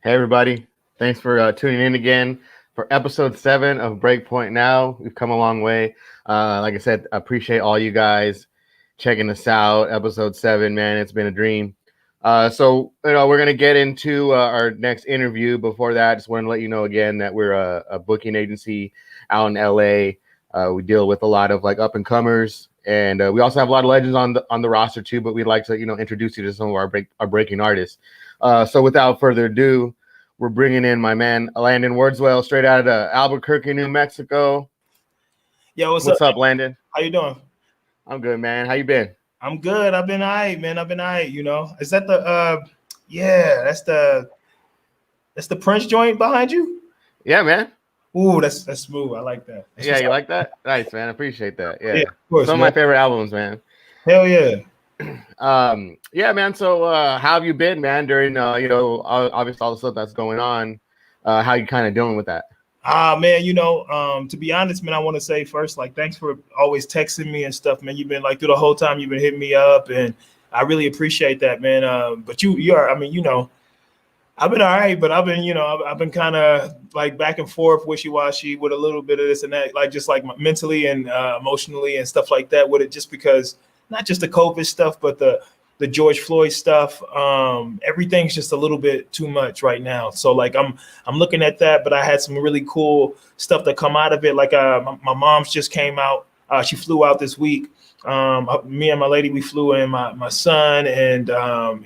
Hey, everybody. Thanks for tuning in again for episode 7 of Breakpoint Now. We've come a long way. Like I said, I appreciate all you guys checking us out. Episode 7, man, it's been a dream. We're going to get into our next interview. Before that, just want to let you know again that we're a booking agency out in LA. We deal with a lot of like up and comers, and we also have a lot of legends on the roster too. But we'd like to introduce you to some of our breaking artists. So without further ado, we're bringing in my man Landon Wordswell, straight out of Albuquerque, New Mexico. Yo, what's up, Landon? How you doing? I'm good, man. How you been? I'm good. I've been all right, man. Is that the that's the Prince joint behind you? Yeah, man. Ooh, that's smooth. I like that. Yeah, you like that? Nice, man. I appreciate that. Yeah, of course, some of my favorite albums, man. Hell yeah. Yeah, man. So how have you been, man, during obviously all the stuff that's going on? How you kind of dealing with that? Man, to be honest, man, I want to say first, like, thanks for always texting me and stuff, man. You've been like through the whole time you've been hitting me up, and I really appreciate that, man. But you are, I've been all right, but I've been kind of like back and forth, wishy-washy with a little bit of this and that, like just like mentally and emotionally and stuff like that with it, just because not just the COVID stuff, but the George Floyd stuff. Everything's just a little bit too much right now. So like I'm looking at that, but I had some really cool stuff that come out of it. Like my mom's just came out. She flew out this week. Me and my lady, we flew in my son, and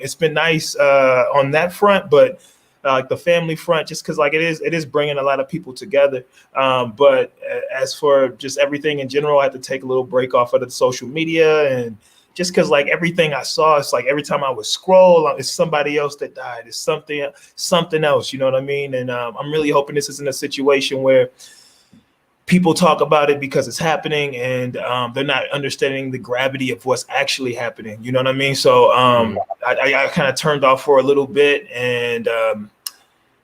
it's been nice on that front, but like the family front, just because like it is bringing a lot of people together. But as for just everything in general, I had to take a little break off of the social media, and just because like everything I saw, it's like every time I would scroll, it's somebody else that died. It's something else, you know what I mean? And I'm really hoping this isn't a situation where people talk about it because it's happening, and they're not understanding the gravity of what's actually happening. You know what I mean? So I kind of turned off for a little bit, and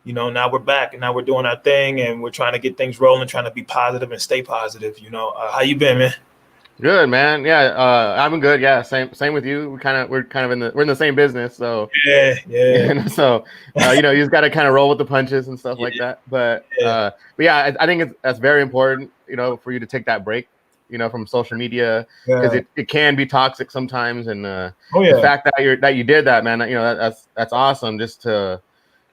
now we're back, and now we're doing our thing, and we're trying to get things rolling, trying to be positive and stay positive. How you been, man? Good, man. Yeah, I've been good. Yeah, same with you. We're in the same business, so yeah. So you just got to kind of roll with the punches and stuff like that. But yeah, I think that's very important. For you to take that break, from social media, because it can be toxic sometimes. And the fact that you did that, man, that's awesome. Just to,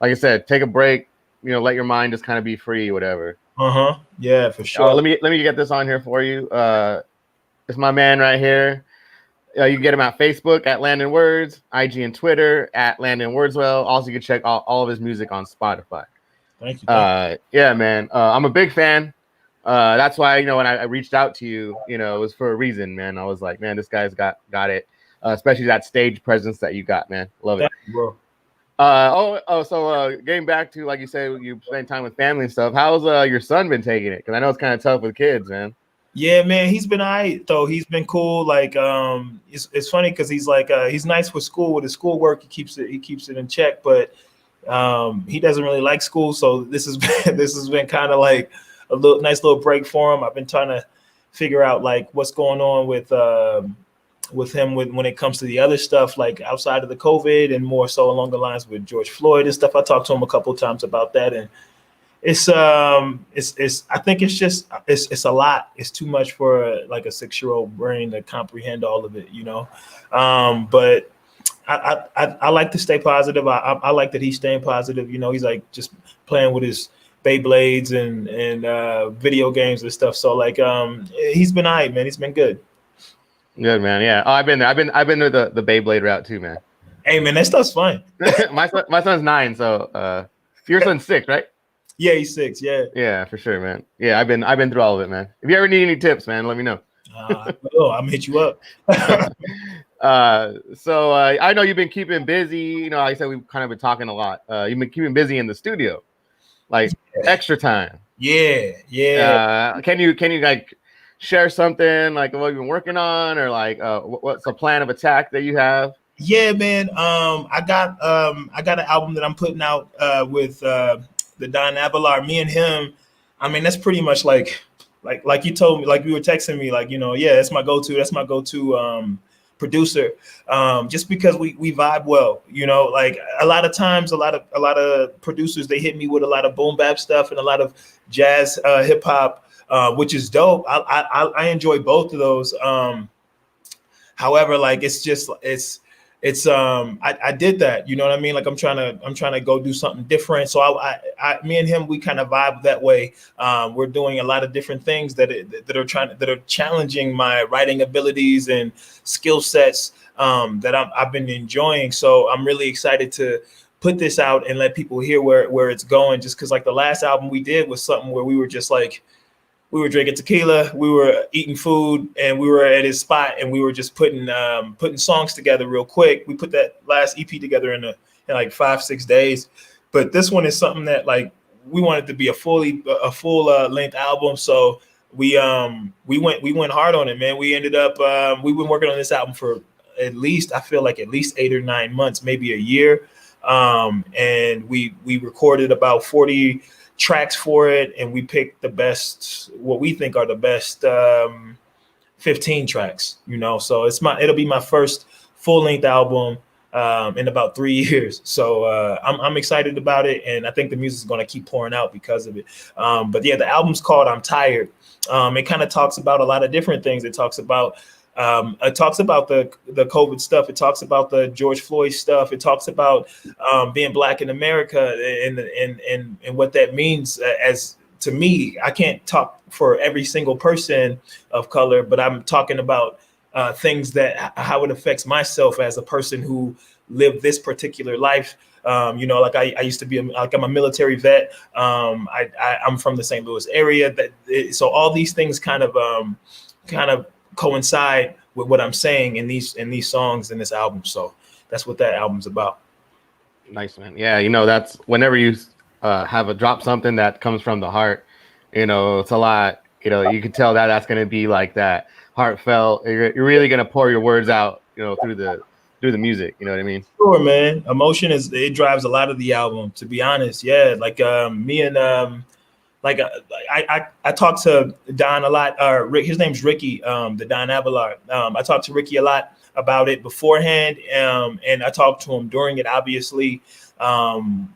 like I said, take a break. Let your mind just kind of be free, whatever. Yeah, for sure. Let me get this on here for you. It's my man right here. You can get him at Facebook at Landon Words, IG and Twitter at Landon Wordswell. Also, you can check all of his music on Spotify. Thank you. Yeah, man. I'm a big fan. That's why, when I reached out to you, it was for a reason, man. I was like, man, this guy's got it. Especially that stage presence that you got, man. Love it. Thank you, bro. So getting back to, like you say, you spend time with family and stuff. How's your son been taking it? Because I know it's kind of tough with kids, man. Yeah, man, he's been all right, though. He's been cool. Like, it's funny because he's like, he's nice with school. With his schoolwork, he keeps it in check. But he doesn't really like school, so this has been kind of like a nice little break for him. I've been trying to figure out like what's going on with him when it comes to the other stuff, like outside of the COVID, and more so along the lines with George Floyd and stuff. I talked to him a couple of times about that, and it's I think it's a lot. It's too much for like a 6-year-old brain to comprehend all of it, but I like to stay positive. I like that he's staying positive. He's like just playing with his Beyblades and video games and stuff. So like he's been all right, man. He's been good. Good, man. Yeah. Oh, I've been there. I've been to the Beyblade route too, man. Hey, man, that stuff's fun. my son's 9, so your son's 6, right? Yeah, he's 6. Yeah. Yeah, for sure, man. Yeah, I've been through all of it, man. If you ever need any tips, man, let me know. I'm gonna hit you up. So I know you've been keeping busy. Like I said, we've kind of been talking a lot. You've been keeping busy in the studio, like extra time. Yeah. Can you like share something like what you've been working on, or like what's the plan of attack that you have? Yeah, man. I got an album that I'm putting out with the Don Avalar. Me and him. I mean, that's pretty much like you told me, like you were texting me, like, that's my go-to. That's my go-to producer, just because we vibe well, you know. Like a lot of times, a lot of producers, they hit me with a lot of boom bap stuff and a lot of jazz, hip hop, which is dope. I enjoy both of those. However, like I did that, you know what I mean? Like I'm trying to go do something different. So me and him, we kind of vibe that way. We're doing a lot of different things that are challenging my writing abilities and skill sets, that I've been enjoying. So I'm really excited to put this out and let people hear where it's going. Just because like the last album we did was something where we were just like, we were drinking tequila, we were eating food, and we were at his spot, and we were just putting songs together real quick. We put that last EP together in like 5-6 days. But this one is something that like we wanted to be a full length album. So we went hard on it, man. We ended up we've been working on this album for at least 8 or 9 months, maybe a year. And we recorded about 40 tracks for it, and we picked the best, what we think are the best 15 tracks, you know. So it'll be my first full-length album in about 3 years. So I'm excited about it, and I think the music is going to keep pouring out because of it. But yeah, the album's called I'm Tired. It kind of talks about a lot of different things. It talks about the COVID stuff. It talks about the George Floyd stuff. It talks about being Black in America and what that means. As to me, I can't talk for every single person of color, but I'm talking about things how it affects myself as a person who lived this particular life. You know, like I used to be I'm a military vet. I'm from the St. Louis area. So all these things kind of coincide with what I'm saying in these songs in this album. So that's what that album's about. Nice, man. Yeah, you know, that's whenever you drop something that comes from the heart, you know, it's a lot. You know, you can tell that's going to be like that heartfelt. You're really going to pour your words out, you know, through the music. You know what I mean? Sure, man. Emotion it drives a lot of the album, to be honest. Yeah, like me and like I talked to Don a lot. Rick, his name's Ricky, the Don Abelard. I talked to Ricky a lot about it beforehand, and I talked to him during it. Obviously,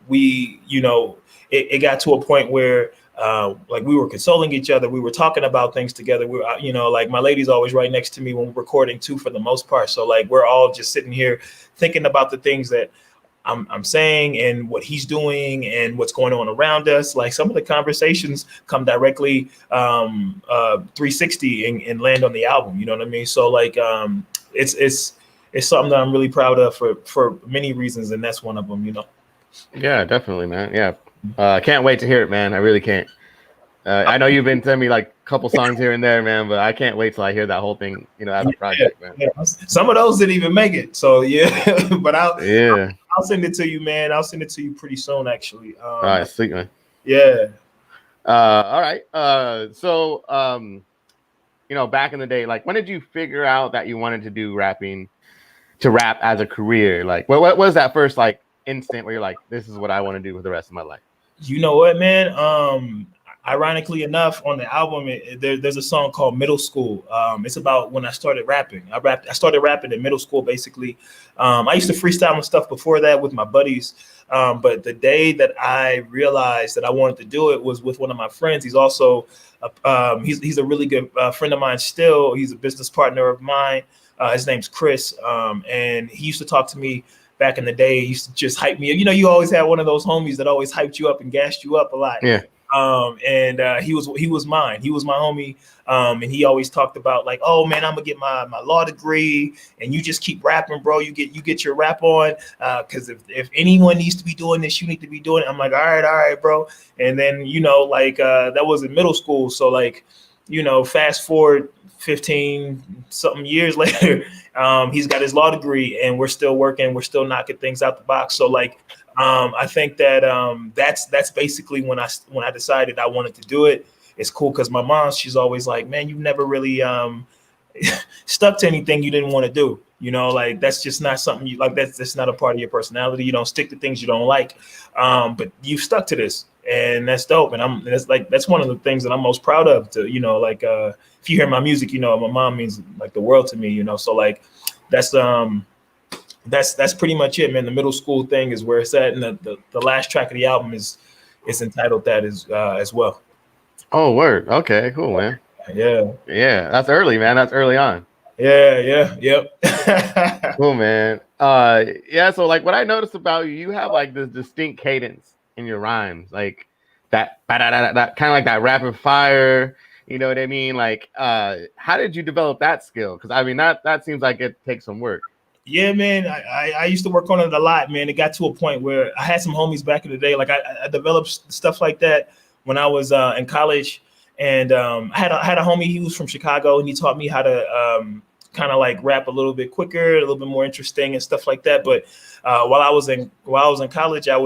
we, you know, it got to a point where like we were consoling each other. We were talking about things together. We were, you know, like my lady's always right next to me when we're recording too, for the most part. So like we're all just sitting here thinking about the things that I'm saying and what he's doing and what's going on around us. Like some of the conversations come directly 360 and land on the album. You know what I mean? So like it's something that I'm really proud of for many reasons, and that's one of them. You know? Yeah, definitely, man. Yeah, I can't wait to hear it, man. I really can't. I know you've been sending me like a couple songs here and there, man, but I can't wait till I hear that whole thing, you know, as a project, man. Yeah. Some of those didn't even make it, so yeah. But I'll send it to you, man. I'll send it to you pretty soon, actually. All right, sweet, man. Yeah. All right. So, you know, back in the day, like, when did you figure out that you wanted to do rap as a career? Like, what was that first like instant where you're like, this is what I want to do for the rest of my life? You know what, man? Ironically enough, on the album, there's a song called Middle School. It's about when I started rapping. I started rapping in middle school, basically. I used to freestyle and stuff before that with my buddies. But the day that I realized that I wanted to do it was with one of my friends. He's also, he's a really good friend of mine still. He's a business partner of mine. His name's Chris. And he used to talk to me back in the day. He used to just hype me. You know, you always had one of those homies that always hyped you up and gassed you up a lot. Yeah. He was mine. He was my homie. And he always talked about like, oh man, I'm gonna get my law degree, and you just keep rapping, bro. You get your rap on. Cause if anyone needs to be doing this, you need to be doing it. I'm like, all right, bro. And then, you know, like, that was in middle school. So like, you know, fast forward 15 something years later, he's got his law degree, and we're still working. We're still knocking things out the box. So like, I think that that's basically when I decided I wanted to do it. It's cool because my mom, she's always like, man, you've never really stuck to anything you didn't want to do. You know, like that's just not something you like. That's not a part of your personality. You don't stick to things you don't like, but you've stuck to this, and that's dope. And that's one of the things that I'm most proud of. To, you know, like if you hear my music, you know, my mom means like the world to me. You know, so like that's pretty much it, man. The middle school thing is where it's at, and the last track of the album is entitled that as well. Oh, word. Okay, cool, man. Yeah. Yeah, that's early, man. That's early on. Yeah. Yep. Cool, man. Yeah. So, like, what I noticed about you, you have like this distinct cadence in your rhymes, like that kind of like that rapid fire. You know what I mean? Like, how did you develop that skill? Because I mean, that seems like it takes some work. Yeah, man. I used to work on it a lot, man. It got to a point where I had some homies back in the day. Like I developed stuff like that when I was in college, and I had a homie. He was from Chicago, and he taught me how to kind of like rap a little bit quicker, a little bit more interesting, and stuff like that. But while I was in college, I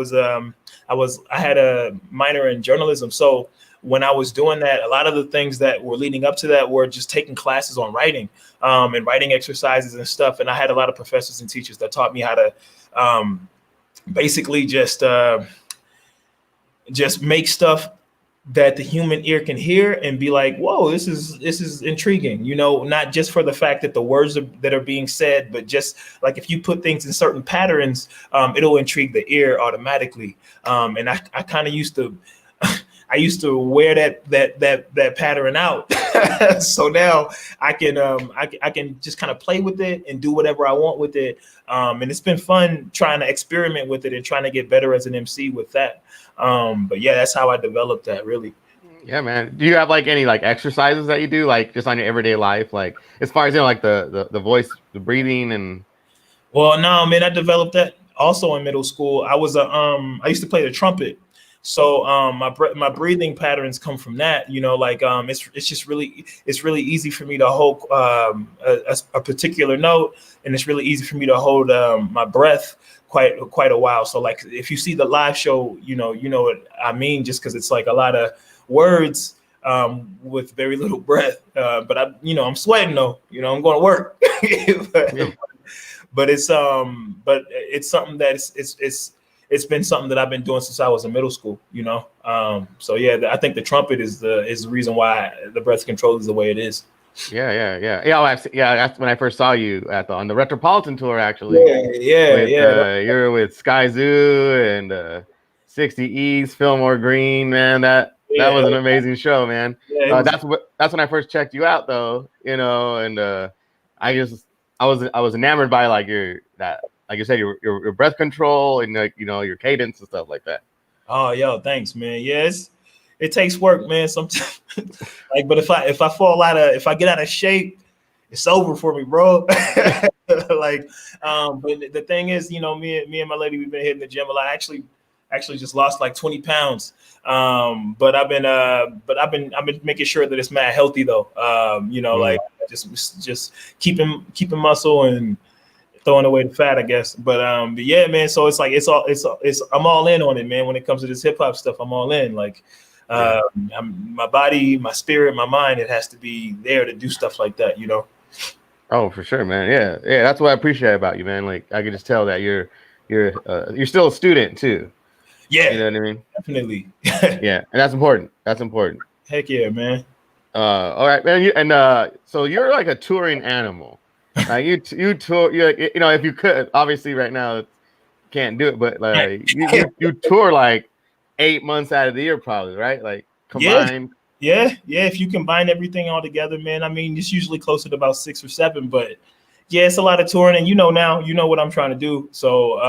had a minor in journalism, so when I was doing that, a lot of the things that were leading up to that were just taking classes on writing and writing exercises and stuff. And I had a lot of professors and teachers that taught me how to basically just make stuff that the human ear can hear and be like, whoa, this is intriguing, you know, not just for the fact that the words that are being said, but just like if you put things in certain patterns, it'll intrigue the ear automatically. And I kind of used to I used to wear that pattern out. So now I can just kind of play with it and do whatever I want with it. And it's been fun trying to experiment with it and trying to get better as an MC with that. But yeah, that's how I developed that, really. Yeah, man. Do you have like any like exercises that you do like just on your everyday life, like as far as, you know, like the voice, the breathing? And Well, no, man, I developed that also in middle school. I used to play the trumpet. So my breathing patterns come from that, you know, like it's really easy for me to hold a particular note, and it's really easy for me to hold my breath quite a while. So like if you see the live show, you know what I mean, just because it's like a lot of words with very little breath. But I'm sweating though, you know, I'm going to work. but it's something that it's been something that I've been doing since I was in middle school, you know? So yeah, I think the trumpet is the reason why the breath control is the way it is. Yeah. That's when I first saw you on the Metropolitan tour, actually. Yeah. You're with Sky Zoo and 60 East, Fillmore Green, man. That was an amazing show, man. Yeah, that's when I first checked you out, though, you know, and I was enamored by like like you said, your breath control and like, you know, your cadence and stuff like that. Oh, yo, thanks, man. Yes, it takes work, man. Sometimes, like, but if I get out of shape, it's over for me, bro. Like, but the thing is, you know, me and my lady, we've been hitting the gym a lot. I actually just lost like 20 pounds. But I've been making sure that it's mad healthy though. You know, like just keeping muscle and throwing away the fat, I guess. But yeah, man. So it's like I'm all in on it, man. When it comes to this hip hop stuff, I'm all in. Like, my body, my spirit, my mind, it has to be there to do stuff like that, you know. Oh, for sure, man. Yeah. That's what I appreciate about you, man. Like I can just tell that you're still a student too. Yeah, you know what I mean. Definitely. Yeah, and that's important. Heck yeah, man. All right, man. So you're like a touring animal. You tour. You know, if you could, obviously, right now can't do it, but like you tour like 8 months out of the year, probably, right? Like combined. Yeah. If you combine everything all together, man. I mean, it's usually closer to about 6 or 7, but yeah, it's a lot of touring, and you know what I'm trying to do. So,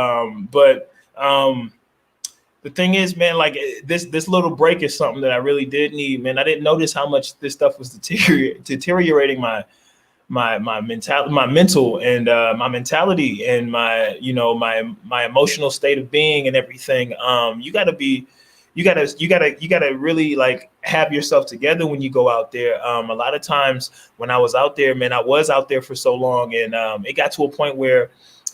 the thing is, man, like this little break is something that I really did need, man. I didn't notice how much this stuff was deteriorating my mental and my mentality and my emotional state of being and everything. You gotta really like have yourself together when you go out there. A lot of times when I was out there, man, I was out there for so long, and it got to a point where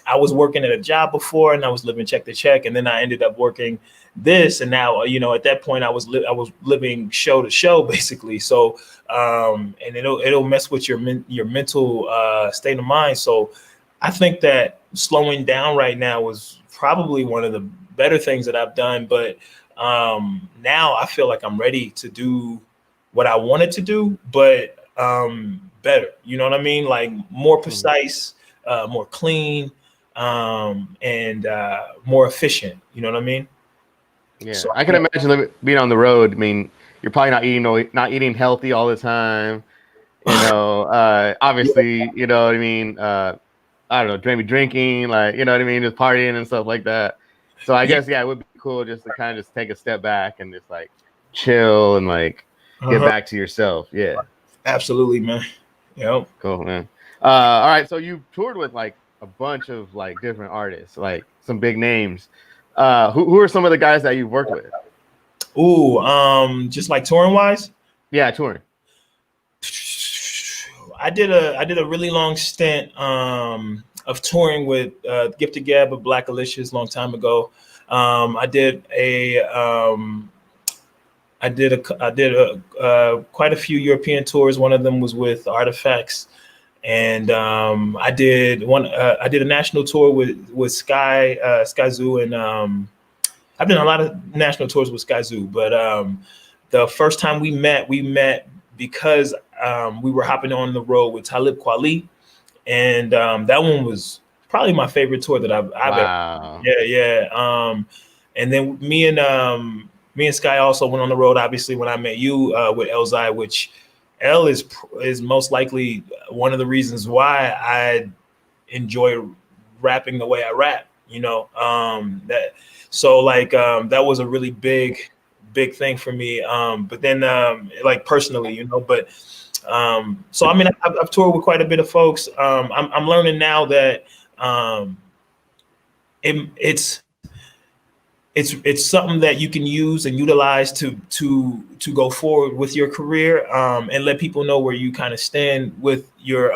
I was working at a job before and I was living check to check, and then I ended up working this, and now, you know, at that point I was living show to show basically. So and it'll mess with your mental state of mind. So I think that slowing down right now was probably one of the better things that I've done. But now I feel like I'm ready to do what I wanted to do, but better. You know what I mean? Like more precise. more clean, and more efficient. You know what I mean? Yeah, So I can imagine being on the road. I mean, you're probably not eating healthy all the time. You know, obviously, you know what I mean. I don't know, maybe drinking, like, you know what I mean, just partying and stuff like that. So I yeah, guess, yeah, it would be cool just to kind of just take a step back and just like chill and like get back to yourself. Yeah, absolutely, man. Yep. cool, man. All right, so you toured with like a bunch of like different artists, like some big names. Who are some of the guys that you've worked with? Ooh, just like touring wise. Yeah, touring. I did a really long stint of touring with Gifted Gab of Black Alicious a long time ago. I did quite a few European tours. One of them was with Artifacts, and I did a national tour with Sky Zoo, and I've done a lot of national tours with Sky Zoo. But the first time we met because we were hopping on the road with Talib Kweli, and that one was probably my favorite tour that I've Wow. ever. Yeah. And then me and Sky also went on the road. Obviously, when I met you with Elzai, which L is most likely one of the reasons why I enjoy rapping the way I rap. You know, that was a really big thing for me. But then like personally, you know, but so I mean, I've toured with quite a bit of folks. I'm learning now that it's something that you can use and utilize to go forward with your career, and let people know where you kind of stand with your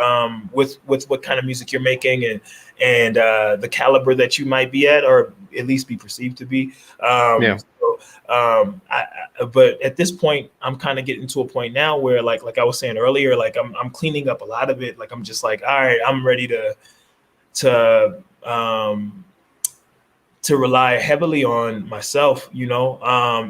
with what kind of music you're making, and the caliber that you might be at, or at least be perceived to be. Yeah. But at this point, I'm kind of getting to a point now where, like I was saying earlier, like I'm cleaning up a lot of it. Like I'm just like, all right, I'm ready to rely heavily on myself, you know,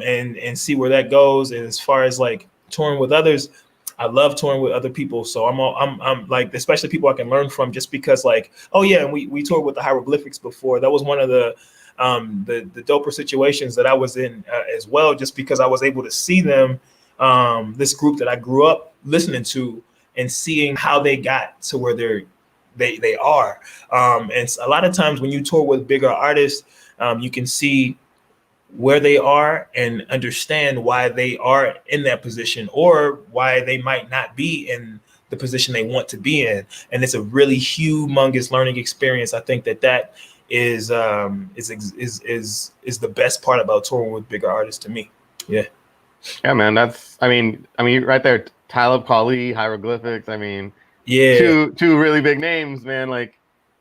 and see where that goes. And as far as like touring with others, I love touring with other people. So I'm like, especially people I can learn from, just because like, oh yeah, and we toured with the Hieroglyphics before. That was one of the doper situations that I was in as well, just because I was able to see them, this group that I grew up listening to, and seeing how they got to where they are. And a lot of times when you tour with bigger artists, you can see where they are and understand why they are in that position, or why they might not be in the position they want to be in. And it's a really humongous learning experience. I think that is the best part about touring with bigger artists to me. Yeah. Yeah, man. I mean, right there, Talib Kweli, Hieroglyphics. I mean, Yeah. two really big names, man. Like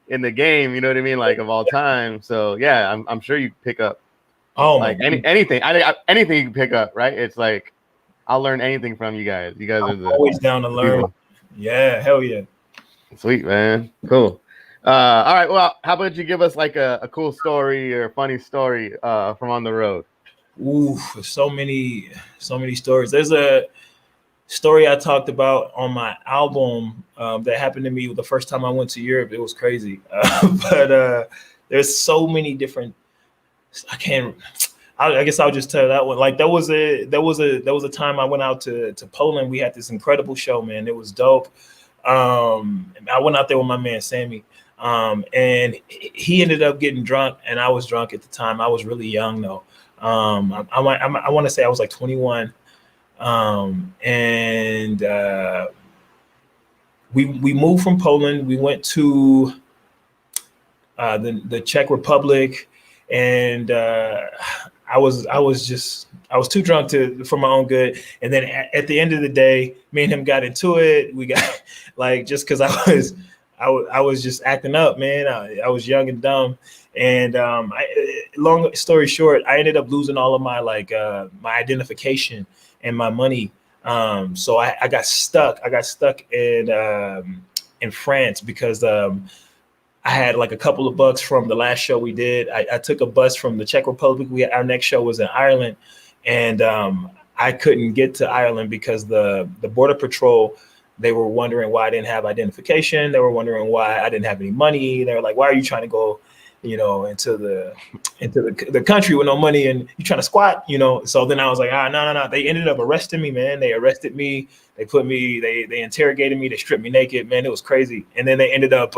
in the game, you know what I mean, like of all time. So yeah, I'm sure you pick up like anything. Anything you can pick up, right? It's like I'll learn anything from you guys. You guys are always down to learn. people. Yeah, hell yeah. Sweet, man. Cool. All right. Well, how about you give us like a cool story or funny story from on the road? Ooh, so many stories. There's a story I talked about on my album that happened to me the first time I went to Europe. It was crazy. But there's so many different. I guess I'll just tell that one. Like there was a time I went out to Poland. We had this incredible show, man. It was dope. I went out there with my man Sammy, and he ended up getting drunk, and I was drunk at the time. I was really young though. I want to say I was like 21. And we moved from Poland. We went to the Czech Republic, and I was too drunk for my own good. And then at the end of the day, me and him got into it. We got like, just because I was just acting up, man. I was young and dumb. And long story short, I ended up losing all of my my identification and my money. So I got stuck. I got stuck in France because I had like a couple of bucks from the last show we did. I took a bus from the Czech Republic. Our next show was in Ireland, and I couldn't get to Ireland because the Border Patrol, they didn't want to let me in. And I was like, man, I got to get out of here. So I They were wondering why I didn't have identification. They were wondering why I didn't have any money. They were like, why are you trying to go, into the country with no money and you trying to squat, So then I was like, no. They ended up arresting me, man. They arrested me. They put me, they interrogated me. They stripped me naked, man. It was crazy. And then they ended up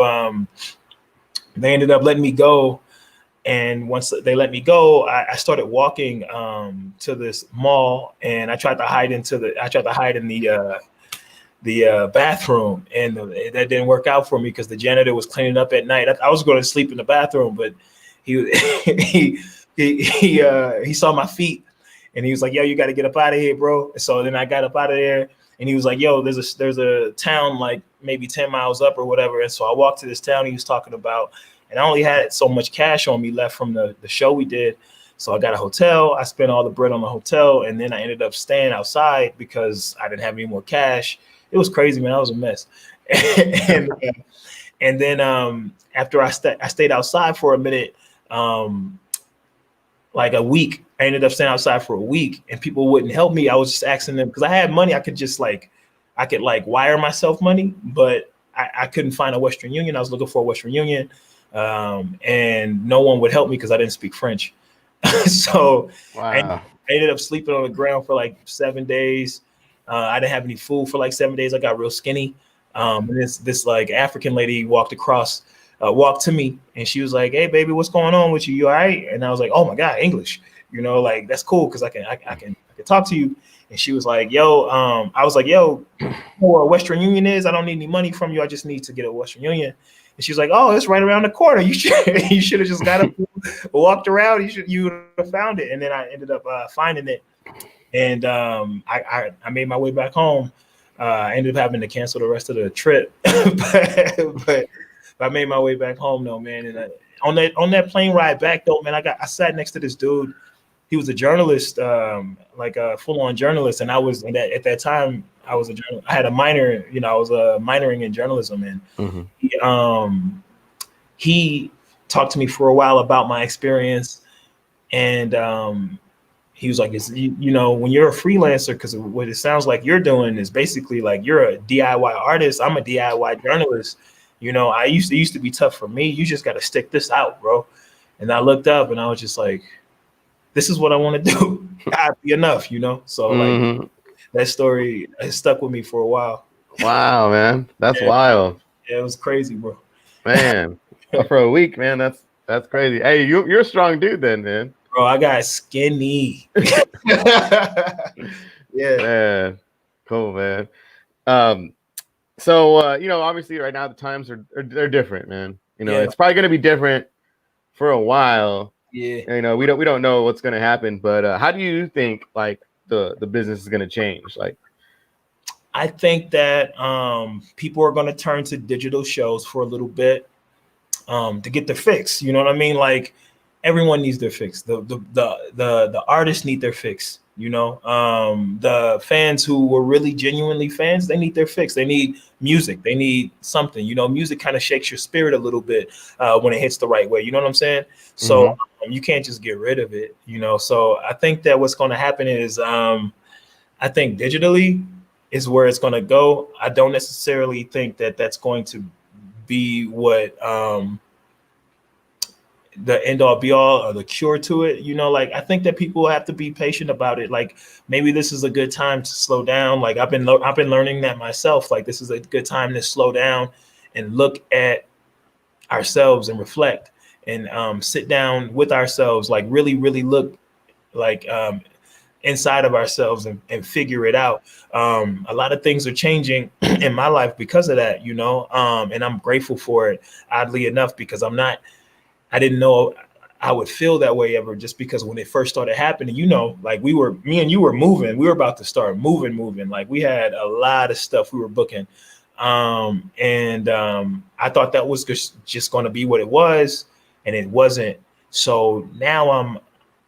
letting me go. And once they let me go, I started walking to this mall, and I tried to hide in the bathroom, and that didn't work out for me because the janitor was cleaning up at night. I was going to sleep in the bathroom, but he he saw my feet, and he was like, "Yo, you got to get up out of here, bro." So then I got up out of there, and he was like, "Yo, there's a town like maybe 10 miles up or whatever." And so I walked to this town he was talking about, and I only had so much cash on me left from the show we did. So I got a hotel. I spent all the bread on the hotel, and then I ended up staying outside because I didn't have any more cash. It was crazy, man. I was a mess. and then after I stayed outside for a minute, like a week. I ended up staying outside for a week, and people wouldn't help me. I was just asking them because I had money. I could wire myself money, but I couldn't find a Western Union. I was looking for a Western Union, and no one would help me because I didn't speak French. So wow. I ended up sleeping on the ground for like 7 days. I didn't have any food for like 7 days. I got real skinny. And this like African lady walked to me, and she was like, "Hey baby, what's going on with you? You all right?" And I was like, "Oh my God, English, like that's cool. Cause I can talk to you." And she was like, "Yo," I was like, "Yo, you know what a Western Union is? I don't need any money from you. I just need to get a Western Union." And she's like, "Oh, it's right around the corner. You should have just got up, walked around. You would have found it." And then I ended up finding it. And I made my way back home. I ended up having to cancel the rest of the trip, but I made my way back home though, man. And on that plane ride back though, man, I sat next to this dude. He was a journalist, like a full-on journalist, and at that time I was a journalist. I had a minor, I was minoring in journalism, and he talked to me for a while about my experience, and he was like, when you're a freelancer, because what it sounds like you're doing is basically like you're a DIY artist. I'm a DIY journalist. I used to be tough for me. You just got to stick this out, bro. And I looked up and I was just like, this is what I want to do. I'd be enough, So like that story has stuck with me for a while. Wow, man. That's wild. Yeah, it was crazy, bro. Man, for a week, man, that's crazy. Hey, you're a strong dude then, man. Bro, I got skinny. Yeah. Man. Cool, man. So obviously right now the times they're different, man. It's probably gonna be different for a while. Yeah. We don't know what's gonna happen, but how do you think like the business is gonna change? Like, I think that people are gonna turn to digital shows for a little bit to get their fix. You know what I mean? Like everyone needs their fix. The artists need their fix. The fans who were really genuinely fans, they need their fix. They need music. They need something. Music kind of shakes your spirit a little bit when it hits the right way. You know what I'm saying? So you can't just get rid of it. So I think that what's going to happen is I think digitally is where it's going to go. I don't necessarily think that that's going to be what the end all be all or the cure to it. Like I think that people have to be patient about it. Like maybe this is a good time to slow down. Like I've been learning that myself. Like this is a good time to slow down and look at ourselves and reflect and sit down with ourselves, like really, really look like inside of ourselves and figure it out. A lot of things are changing in my life because of that, and I'm grateful for it, oddly enough, because I didn't know I would feel that way ever, just because when it first started happening, like me and you were moving. We were about to start moving. Like we had a lot of stuff we were booking. And I thought that was just going to be what it was, and it wasn't. So now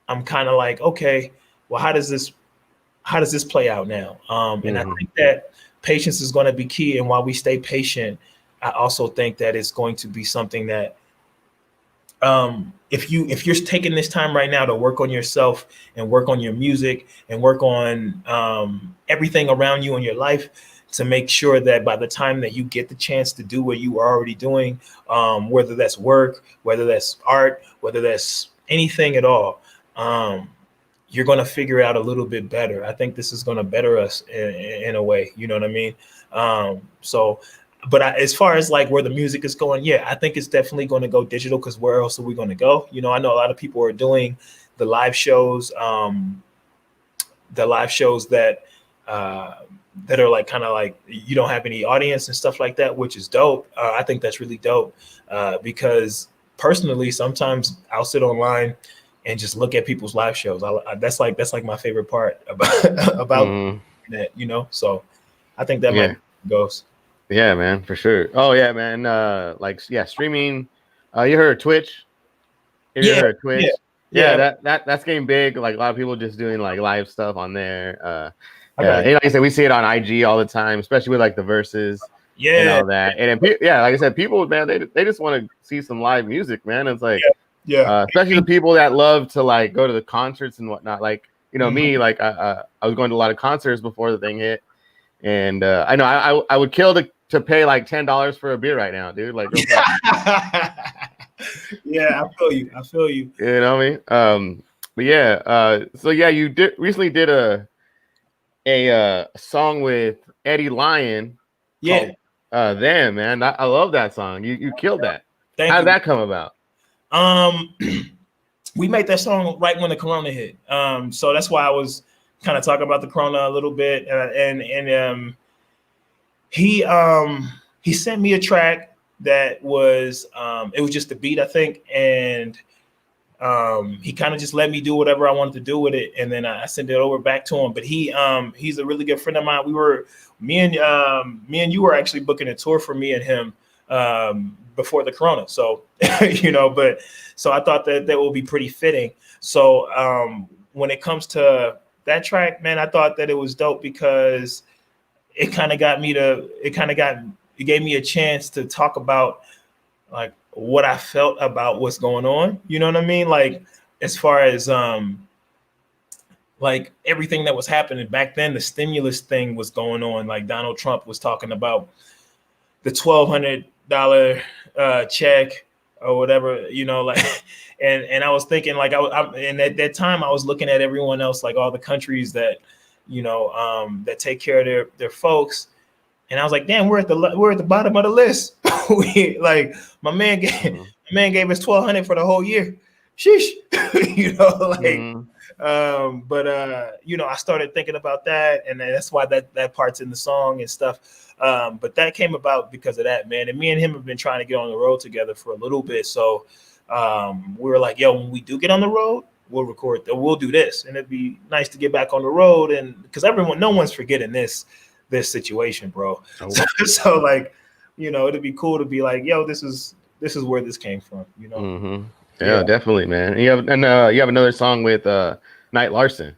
I'm kind of like, okay, well, how does this play out now? And I think that patience is going to be key. And while we stay patient, I also think that it's going to be something that if you're taking this time right now to work on yourself and work on your music and work on everything around you in your life, to make sure that by the time that you get the chance to do what you are already doing, whether that's work, whether that's art, whether that's anything at all, you're going to figure out a little bit better. I think this is going to better us in a way, you know what I mean? But as far as like where the music is going, yeah, I think it's definitely going to go digital, because where else are we going to go? You know, I know a lot of people are doing the live shows that are like kind of like you don't have any audience and stuff like that, which is dope. I think that's really dope because personally, sometimes I'll sit online and just look at people's live shows. That's like my favorite part about that, you know. So I think that might goes. Yeah, man, for sure. Oh yeah, man. Streaming. You heard Twitch? You heard of Twitch? Yeah, that's getting big. Like a lot of people just doing like live stuff on there. And like I said, we see it on IG all the time, especially with like the verses and all that. And then, like I said, people, man, they just want to see some live music, man. It's like, especially the people that love to like go to the concerts and whatnot. Like, you know, me, like I was going to a lot of concerts before the thing hit, and I know I would kill to pay like $10 for a beer right now, dude. Like, yeah, I feel you. You know what I mean? But yeah, so yeah, you recently did a song with Eddie Lion. Yeah. Called, Them, man. I love that song. You killed that. How did that come about? We made that song right when the Corona hit. So that's why I was kind of talking about the Corona a little bit. And he sent me a track that was it was just a beat, I think, and he kind of just let me do whatever I wanted to do with it, and then I sent it over back to him. But he's a really good friend of mine. Me and you were actually booking a tour for me and him before the Corona. So you know, but so I thought that would be pretty fitting. So when it comes to that track, man, I thought that it was dope because it gave me a chance to talk about like what I felt about what's going on. You know what I mean? Like as far as like everything that was happening back then, the stimulus thing was going on. Like Donald Trump was talking about the $1,200 check or whatever, you know, like, and I was thinking like and at that time I was looking at everyone else, like all the countries that, you know, that take care of their folks. And I was like, damn, we're at the bottom of the list. Like my man gave us $1,200 for the whole year. Sheesh. You know, like but you know, I started thinking about that, and that's why that part's in the song and stuff. But that came about because of that, man. And me and him have been trying to get on the road together for a little bit. So we were like, yo, when we do get on the road, we'll record, we'll do this. And it'd be nice to get back on the road, and because no one's forgetting this situation, bro. So like, you know, it'd be cool to be like, yo, this is where this came from, you know. Yeah, definitely, man. And you have another song with Knight Larson,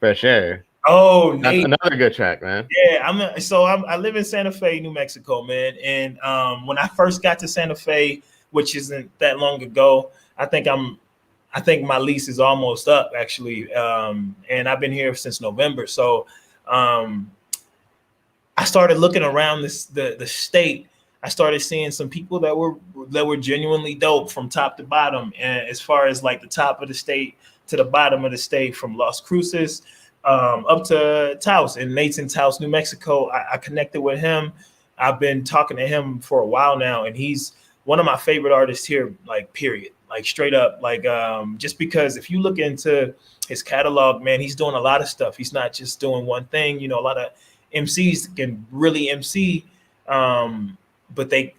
Fresh Air. Oh, that's another good track, man. Yeah, I live in Santa Fe, New Mexico, man. And when I first got to Santa Fe, which isn't that long ago, I think my lease is almost up, actually. And I've been here since November. So I started looking around the state. I started seeing some people that were genuinely dope from top to bottom, and as far as like the top of the state to the bottom of the state, from Las Cruces up to Taos, and Nate's in Taos, New Mexico. I connected with him. I've been talking to him for a while now, and he's one of my favorite artists here, like period, like straight up, like just because if you look into his catalog, man, he's doing a lot of stuff. He's not just doing one thing. You know, a lot of MCs can really MC, but they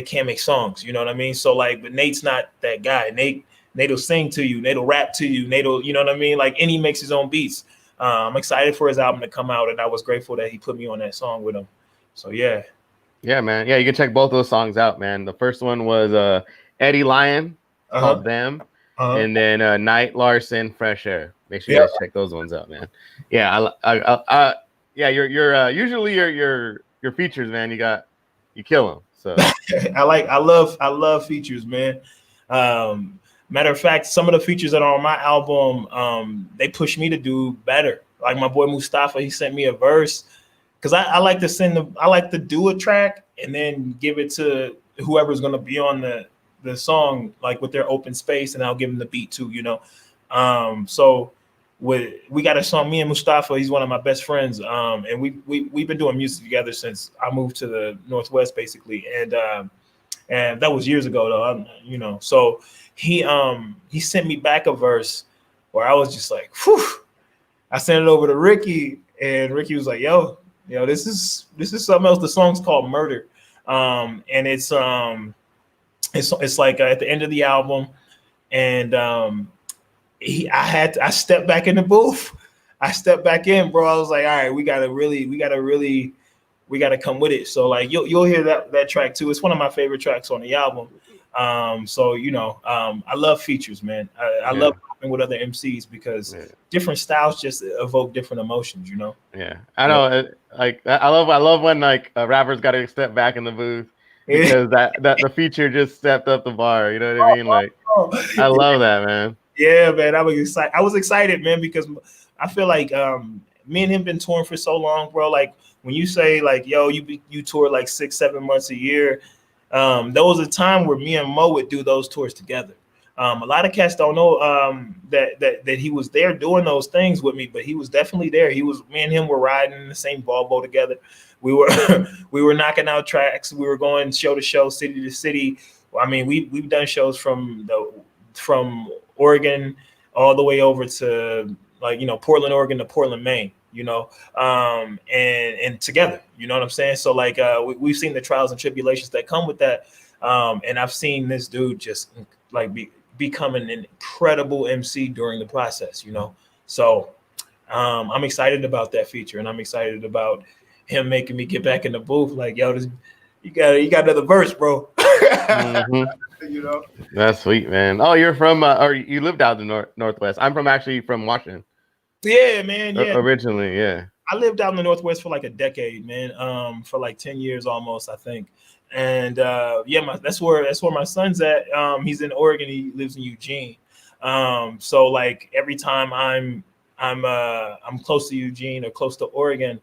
can't make songs, you know what I mean? So like, but Nate's not that guy. Nate'll sing to you, Nate'll rap to you, Nate'll, you know what I mean? Like, and he makes his own beats. I'm excited for his album to come out, and I was grateful that he put me on that song with him. So yeah, man. Yeah, you can check both those songs out, man. The first one was Eddie Lion, called Them, and then Knight Larson, Fresh Air. Make sure you guys check those ones out, man. Yeah, yeah, you're usually your features, man. You kill them. So I love features, man. Matter of fact, some of the features that are on my album, they push me to do better. Like my boy Mustafa, he sent me a verse because I like to I like to do a track and then give it to whoever's gonna be on the song, like with their open space, and I'll give them the beat too, you know. So we got a song, me and Mustafa, he's one of my best friends, and we've been doing music together since I moved to the Northwest, basically, and that was years ago though, you know. So he sent me back a verse where I was just like, whew. I sent it over to Ricky, and Ricky was like, yo, this is something else. The song's called Murder, and it's like at the end of the album, and I stepped back in the booth. I stepped back in, bro. I was like, all right, we gotta come with it. So like you'll hear that track too. It's one of my favorite tracks on the album. So I love features, man. I love working with other MCs because different styles just evoke different emotions, you know. Yeah, I know. Like I love when like rappers got to step back in the booth because that the feature just stepped up the bar. You know what I mean? Like I love that, man. Yeah, man. I was excited, man, because I feel like me and him been touring for so long, bro. Like when you say like, yo, you tour like 6-7 months a year. There was a time where me and Mo would do those tours together. A lot of cats don't know that he was there doing those things with me, but he was definitely there. Me and him were riding in the same Volvo together. We were knocking out tracks. We were going show to show, city to city. I mean, we've done shows from Oregon all the way over to like, Portland, Oregon to Portland, Maine, and together, you know what I'm saying? So like, we've seen the trials and tribulations that come with that. And I've seen this dude just like become an incredible MC during the process, So I'm excited about that feature, and I'm excited about him making me get back in the booth. Like, yo, you got another verse, bro. Mm-hmm. That's sweet, man. Oh, you're from or you lived out in the Northwest. I'm actually from Washington. Yeah, man. Yeah. Originally, yeah. I lived out in the Northwest for like a decade, man. For like 10 years almost, I think. And that's where my son's at. He's in Oregon. He lives in Eugene. So like every time I'm close to Eugene or close to Oregon,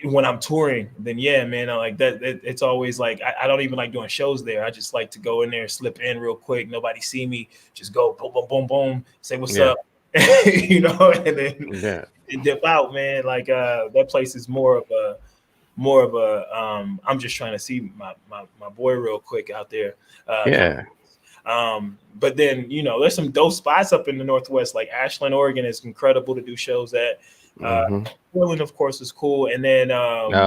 when I'm touring, then yeah, man, I like that. It's always like I don't even like doing shows there. I just like to go in there, slip in real quick, nobody see me, just go boom, boom, boom, boom, say what's up, and then dip out, man. Like that place is more of a I'm just trying to see my boy real quick out there. But then there's some dope spots up in the Northwest, like Ashland, Oregon is incredible to do shows at. Portland, of course, is cool, and then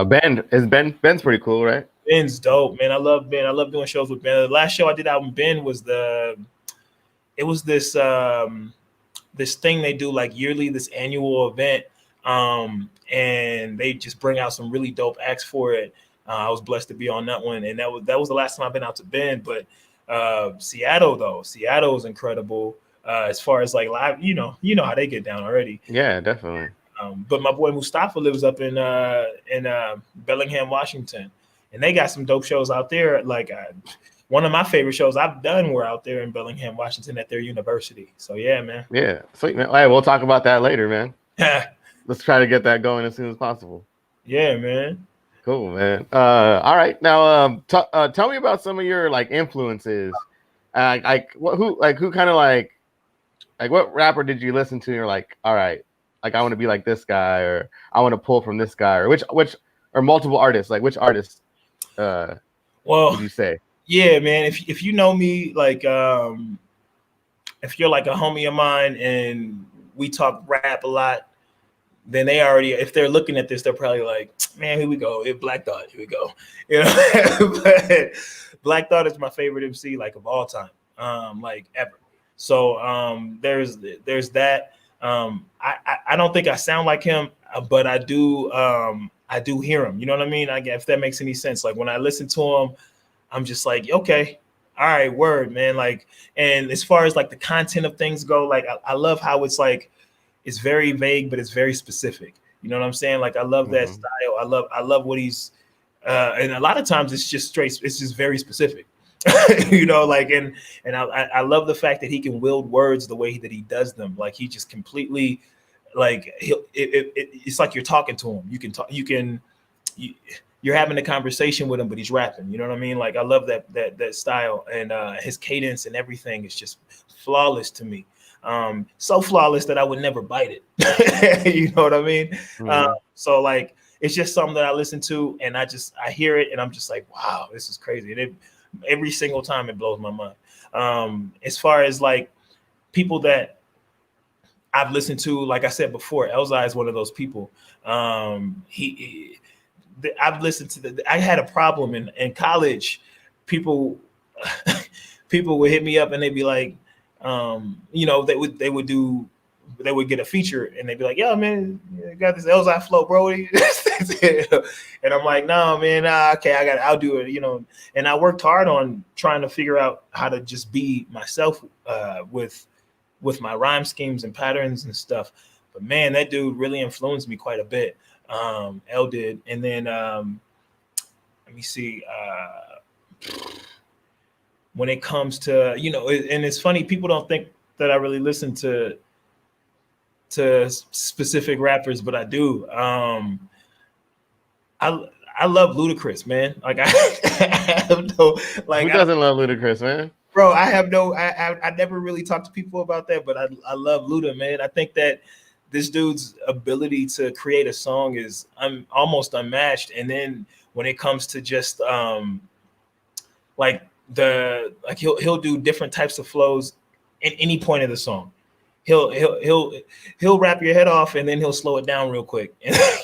Ben's pretty cool, right? Ben's dope, man. I love Ben. I love doing shows with Ben. The last show I did out in Ben was this thing they do like yearly, this annual event, and they just bring out some really dope acts for it. I was blessed to be on that one, and that was the last time I've been out to Ben. But Seattle is incredible as far as like live. You know how they get down already. Yeah, definitely. But my boy Mustafa lives up in Bellingham, Washington, and they got some dope shows out there. Like one of my favorite shows I've done were out there in Bellingham, Washington, at their university. So yeah, man. Yeah, sweet, man. All right, we'll talk about that later, man. Let's try to get that going as soon as possible. Yeah, man. Cool, man. All right, now tell me about some of your like influences. Who kind of like what rapper did you listen to? And you're like, all right. Like I want to be like this guy, or I want to pull from this guy, or which or multiple artists. Like which artists? Would you say? Yeah, man. If you know me, like if you're like a homie of mine and we talk rap a lot, then if they're looking at this, they're probably like, man, here we go. Black Thought, here we go. But Black Thought is my favorite MC like of all time, like ever. So there's that. I don't think I sound like him, but I do hear him. You know what I mean? If that makes any sense. Like when I listen to him, I'm just like, okay, all right, word, man. Like, and as far as like the content of things go, like I love how it's like, it's very vague, but it's very specific. You know what I'm saying? Like I love that style. I love what he's, and a lot of times it's just very specific. Like, and I love the fact that he can wield words the way that he does them. Like he just completely like it's like you're talking to him. You're having a conversation with him, but he's rapping. You know what I mean? Like I love that style, and his cadence and everything is just flawless to me. So flawless that I would never bite it. You know what I mean? So like it's just something that I listen to, and I hear it, and I'm just like, wow, this is crazy. And every single time it blows my mind. As far as like people that I've listened to, like I said before, Elzai is one of those people. I've listened to I had a problem in college. People would hit me up and they'd be like, they would get a feature and they'd be like, yo, man, you got this Elzai flow, bro. And I'm like, no, man, okay, I'll do it, And I worked hard on trying to figure out how to just be myself with my rhyme schemes and patterns and stuff. But man, that dude really influenced me quite a bit. L did. And then let me see. When it comes to, and it's funny, people don't think that I really listen to specific rappers, but I do. I love Ludacris, man. Like I have no, like, who doesn't love Ludacris, man? Bro, I never really talked to people about that, but I love Luda, man. I think that this dude's ability to create a song is almost unmatched. And then when it comes to just he'll do different types of flows in any point of the song. He'll rap your head off and then he'll slow it down real quick.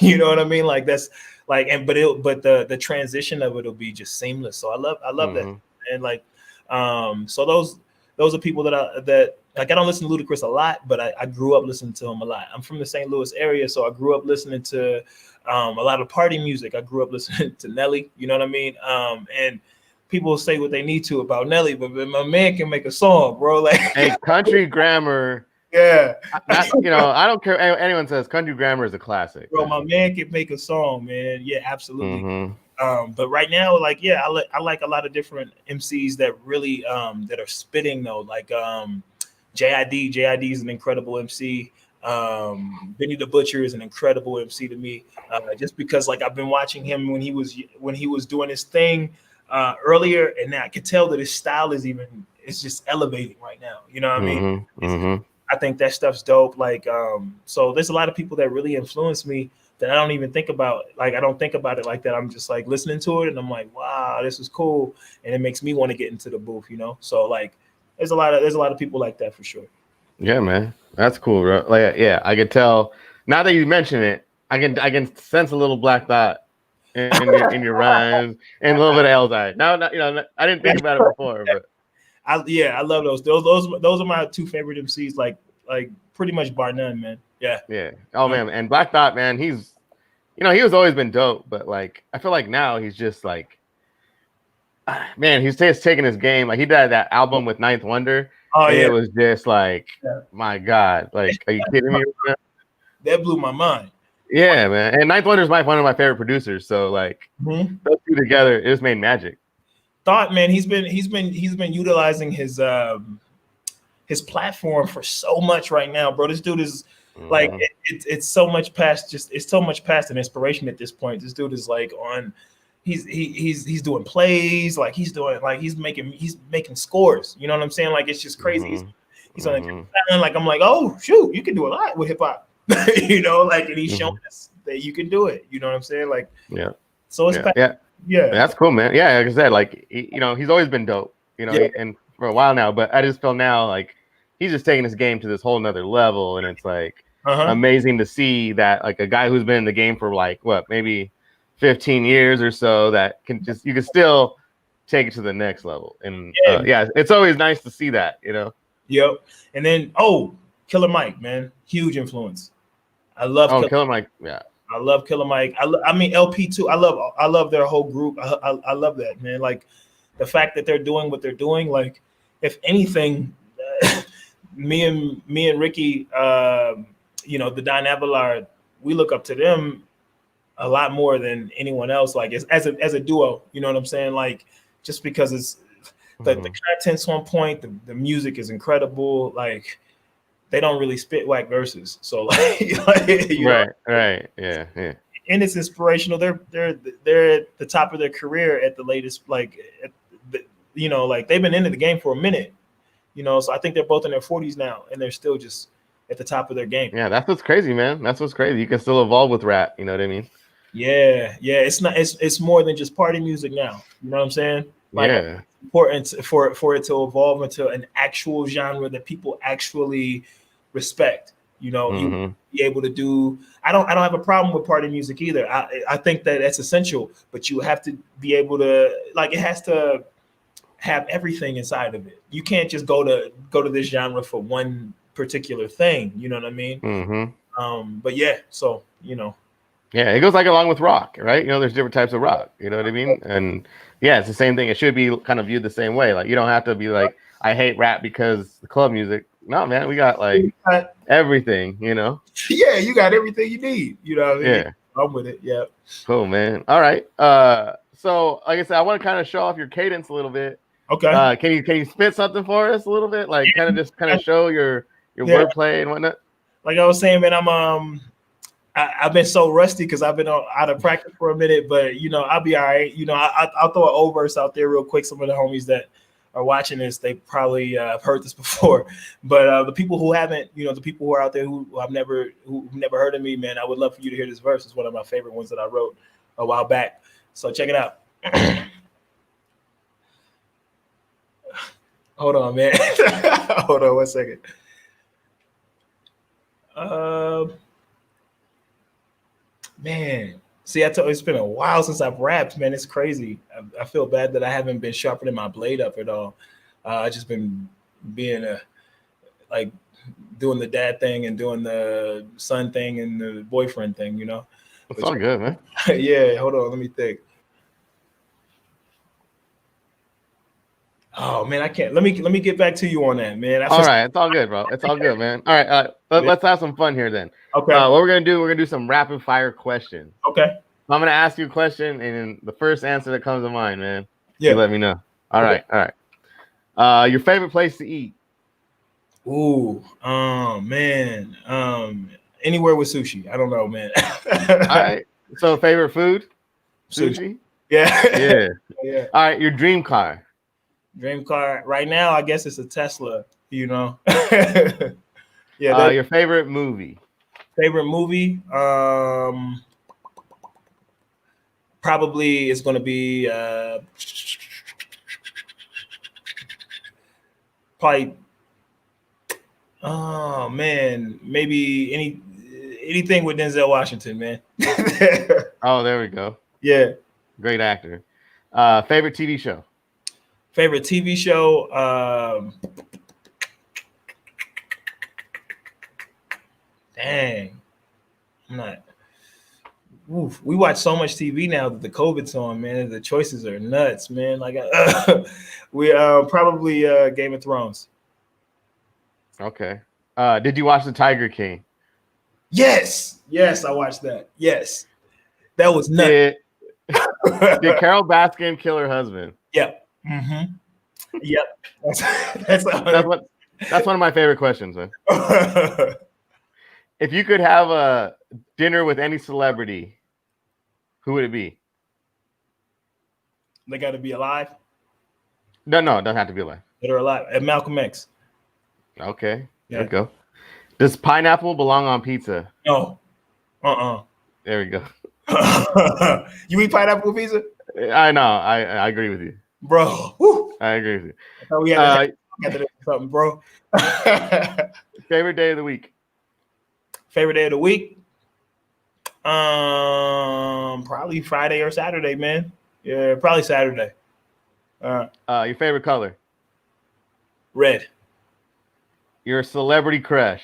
You know what I mean? Like that's like, but the transition of it'll be just seamless. So I love that. And like, so those are people that like, I don't listen to Ludacris a lot, but I grew up listening to him a lot. I'm from the St. Louis area, so I grew up listening to a lot of party music. I grew up listening to Nelly, you know what I mean? And people say what they need to about Nelly, but my man can make a song, bro. Like, hey, country grammar. Yeah. I don't care. Anyone says country grammar is a classic. Bro, my man can make a song, man. Yeah, absolutely. But right now, like, yeah, I like a lot of different MCs that really that are spitting though. Like JID. JID is an incredible MC. Benny the Butcher is an incredible MC to me. Just because like I've been watching him when he was doing his thing earlier, and I could tell that his style it's just elevating right now. You know what I mean? I think that stuff's dope. Like, so there's a lot of people that really influence me that I don't even think about. Like, I don't think about it like that. I'm just like listening to it and I'm like, wow, this is cool. And it makes me want to get into the booth, So like, there's a lot of people like that for sure. Yeah, man. That's cool, bro. Like, yeah, I could tell now that you mention it, I can sense a little Black Thought in your rhymes and a little bit of Elzai. Now, I didn't think about it before, but I love those. Those are my two favorite MCs, like pretty much bar none, man. Yeah. Yeah. Oh man, and Black Thought, man, he's he's always been dope, but like I feel like now he's just like, man, he's just taking his game. Like he did that album with Ninth Wonder. Oh yeah. It was just like, my God, like, are you kidding me? That blew my mind. Yeah, man. And Ninth Wonder is one of my favorite producers. So like those two together, it just made magic. Thought, man, he's been utilizing his platform for so much right now, bro. This dude is like it's so much past an inspiration at this point. This dude is like he's doing plays, like he's making scores. You know what I'm saying? Like it's just crazy. He's on like I'm like, oh shoot, you can do a lot with hip hop. Like, and he's showing us that you can do it. You know what I'm saying? Like, yeah. So it's yeah, that's cool, man. Yeah, like I said, like he's always been dope, and for a while now. But I just feel now like he's just taking his game to this whole nother level, and it's like amazing to see that like a guy who's been in the game for like maybe 15 years or so that you can still take it to the next level. And it's always nice to see that, Yep. And then Killer Mike, man, huge influence. I love Killer Mike. Yeah. I love Killer Mike. I mean LP too. I love their whole group. I love that, man. Like the fact that they're doing what they're doing. Like if anything, me and Ricky, the Don Avillard, we look up to them a lot more than anyone else. Like as a duo, you know what I'm saying? Like just because it's the content's on point, the music is incredible. Like they don't really spit whack verses. So like, you know, right, yeah. and it's inspirational. They're at the top of their career at the latest, like, you know, like they've been into the game for a minute, you know. So I think they're both in their 40s now, and they're still just at the top of their game. Yeah, that's what's crazy, man. That's what's crazy. You can still evolve with rap. You know what I mean? Yeah. It's not. It's more than just party music now. You know what I'm saying? Like, Yeah. it's important for it to evolve into an actual genre that people actually respect. You know, you be able to do. I don't have a problem with party music either. I think that that's essential, but you have to be able to, like, it has to have everything inside of it. You can't just go to this genre for one particular thing. You know what I mean? But yeah, so, you know. Yeah, it goes like along with rock, right? You know, there's different types of rock. You know what I mean? And yeah, it's the same thing. It should be kind of viewed the same way. Like, you don't have to be like, I hate rap because the club music. No, man, we got like everything, you know? Yeah, you got everything you need. You know what I mean? Yeah. I'm with it. Yeah. Cool, man. All right. So like I said, I want to kind of show off your cadence a little bit. Okay. Can you spit something for us a little bit? Like kind of show your wordplay and whatnot? Like I was saying, man, I've been so rusty because I've been out of practice for a minute, but you know, I'll be all right. You know, I'll throw an old verse out there real quick. Some of the homies that are watching this, they probably have heard this before, but the people who haven't, you know, the people who are out there who never heard of me, man, I would love for you to hear this verse. It's one of my favorite ones that I wrote a while back. So check it out. Hold on, man. Hold on 1 second. Man, see, it's been a while since I've rapped, man. It's crazy. I feel bad that I haven't been sharpening my blade up at all. I just been being like doing the dad thing and doing the son thing and the boyfriend thing, you know. It's all good, man. Yeah, hold on, let me think. Oh man, I can't. Let me get back to you on that, man. All right, it's all good, bro. It's all good, man. All right, let's have some fun here then. Okay. What we're gonna do some rapid fire questions. Okay. I'm gonna ask you a question, and the first answer that comes to mind, man, you let me know. All right. Your favorite place to eat? Ooh, man, anywhere with sushi. I don't know, man. All right. So favorite food? Sushi. Yeah. Yeah. All right. Your dream car? Dream car right now, I guess it's a Tesla. You know. Yeah. Your favorite movie? Favorite movie? Probably it's going to be probably. Oh man, maybe anything with Denzel Washington, man. Oh, there we go. Yeah. Great actor. Favorite TV show? Favorite TV show? Dang. I'm not. Oof, we watch so much TV now that the COVID's on, man. The choices are nuts, man. Like we probably Game of Thrones. Okay. Did you watch The Tiger King? Yes, I watched that. Yes, that was nuts. Did Carol Baskin kill her husband? Yep. Mm-hmm. Yep. That's one of my favorite questions, man. If you could have a dinner with any celebrity, who would it be? They got to be alive? No, it doesn't have to be alive. That are alive. At Malcolm X. Okay. There we go. Does pineapple belong on pizza? No. There we go. You eat pineapple with pizza? I know. I agree with you. Bro. Woo. I agree with you. I thought we had to do something, bro. Favorite day of the week? Favorite day of the week? Probably Friday or Saturday, man. Yeah, probably Saturday. Your favorite color? Red. Your celebrity crush?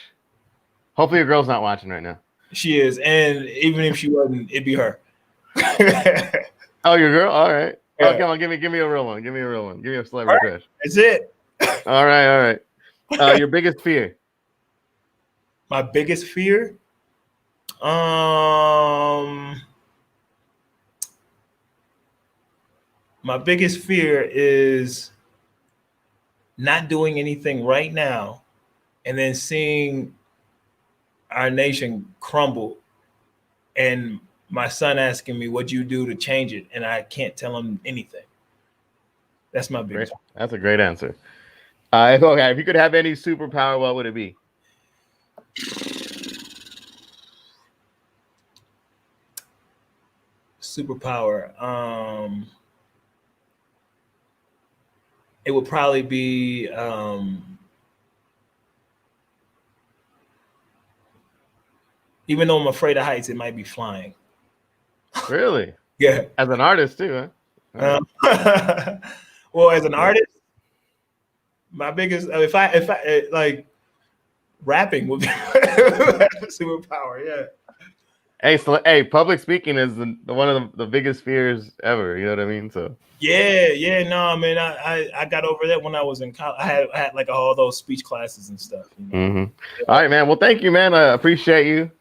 Hopefully your girl's not watching right now. She is, and even if she wasn't, it'd be her. Oh, your girl? All right. Yeah. Oh, come on, give me a real one. Give me a celebrity crush. That's it. All right. Your biggest fear? My biggest fear? My biggest fear is not doing anything right now and then seeing our nation crumble, and my son asking me, "What'd you do to change it?" And I can't tell him anything. That's my biggest. That's a great answer. Okay, if you could have any superpower, what would it be? Superpower. It would probably be even though I'm afraid of heights, it might be flying. Really? Yeah. As an artist too, huh? Well, as an artist, my biggest if I like rapping would be a superpower. Yeah. Hey, so hey, public speaking is one of the biggest fears ever. You know what I mean? So yeah, no, I mean, I got over that when I was in college. I had like all those speech classes and stuff. You know? Mm-hmm. All right, man. Well, thank you, man. I appreciate you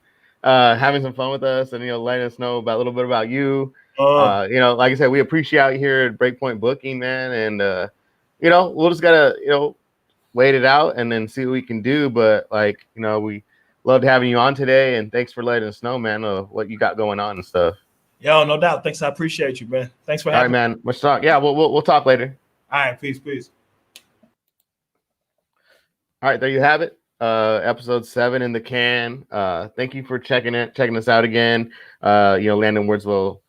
having some fun with us and letting us know about a little bit about you. Like I said, we appreciate you here at Breakpoint Booking, man, and we'll just gotta wait it out and then see what we can do. But we loved having you on today, and thanks for letting us know, man, what you got going on and stuff. Yo, no doubt. Thanks. I appreciate you, man. Thanks for having me. All right, man. Much talk. Yeah, we'll talk later. All right. Peace. All right, there you have it. Episode 7 in the can. Thank you for checking us out again. Landon Wordswell,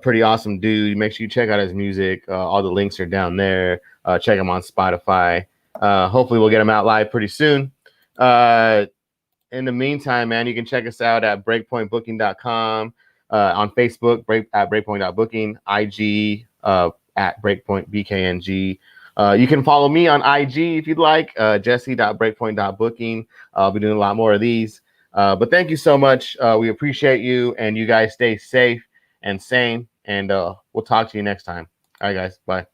pretty awesome dude. Make sure you check out his music. All the links are down there. Check him on Spotify. Hopefully we'll get him out live pretty soon. In the meantime, man, you can check us out at breakpointbooking.com, on Facebook, at breakpoint.booking, IG at breakpointbkng. You can follow me on IG if you'd like, jesse.breakpoint.booking. I'll be doing a lot more of these. But thank you so much. We appreciate you, and you guys stay safe and sane, and we'll talk to you next time. All right, guys. Bye.